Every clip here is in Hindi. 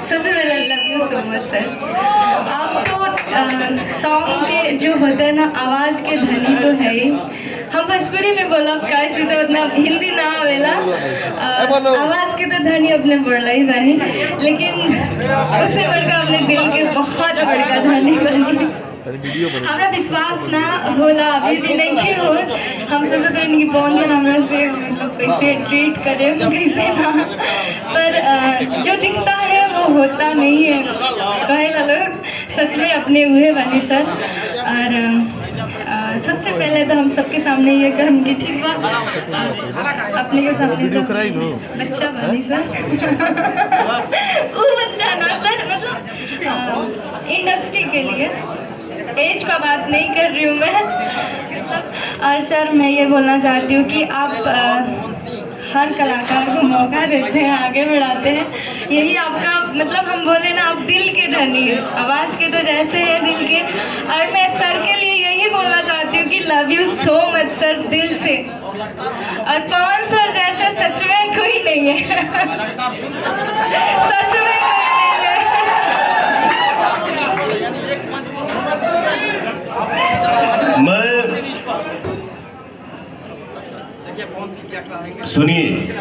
सबसे पहले love you so much sir. आप तो सॉन्ग के जो होते हैं ना, आवाज़ के धनी तो है ही। हम भोजपुरी में बोलब कैसे तो उतना हिंदी ना आवेला, आवाज़ के तो धनी अपने बढ़ला ही बनी, लेकिन उससे बढ़कर अपने दिल के बहुत बड़का धनी बनी। हमारा विश्वास ना होला, अभी भी नहीं के हो। हम सोचते हैं कि कौन सा हमरा से मतलब कैसे ट्रीट करें कैसे ना, पर जो दिखता है वो होता नहीं है। कहे लोग सच में अपने हुए बनी सर। और सबसे पहले तो हम सबके सामने ये कहूँगी, ठीक बात, अपने के सामने तो बच्चा बनी सर। वो बच्चा ना सर, मतलब इंडस्ट्री के लिए एज का बात नहीं कर रही हूँ मैं। और सर मैं ये बोलना चाहती हूँ कि आप हर कलाकार को मौका देते हैं, आगे बढ़ाते हैं, यही आपका मतलब, हम बोले ना आप दिल के धनी है, आवाज़ के तो जैसे है दिल के। और मैं सर के लिए यही बोलना चाहती हूँ कि love you so much sir, दिल से। और पवन सर जैसे सच में कोई नहीं है। सच में सुनिए,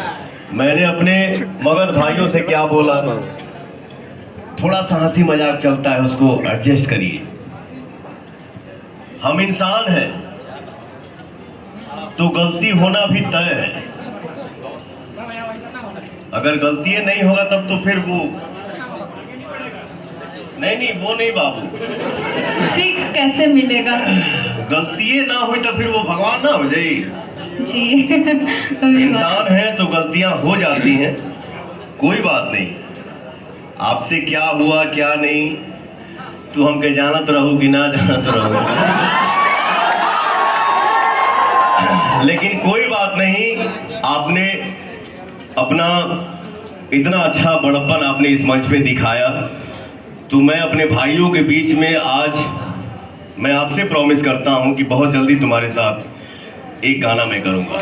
मैंने अपने मगध भाइयों से क्या बोला, थोड़ा सा हंसी मजाक चलता है, उसको एडजस्ट करिए। हम इंसान हैं तो गलती होना भी तय है। अगर गलती नहीं होगा तब तो फिर वो नहीं वो नहीं बाबू, सीख कैसे मिलेगा? गलती ना हुई तो फिर वो भगवान ना हो जाए जी। इंसान है तो गलतियां हो जाती हैं, कोई बात नहीं। आपसे क्या हुआ क्या नहीं तू हमके जानत रहू कि ना जानत रहू, लेकिन कोई बात नहीं। आपने अपना इतना अच्छा बड़प्पन आपने इस मंच पे दिखाया, तो मैं अपने भाइयों के बीच में आज मैं आपसे प्रॉमिस करता हूं कि बहुत जल्दी तुम्हारे साथ एक गाना मैं करूंगा।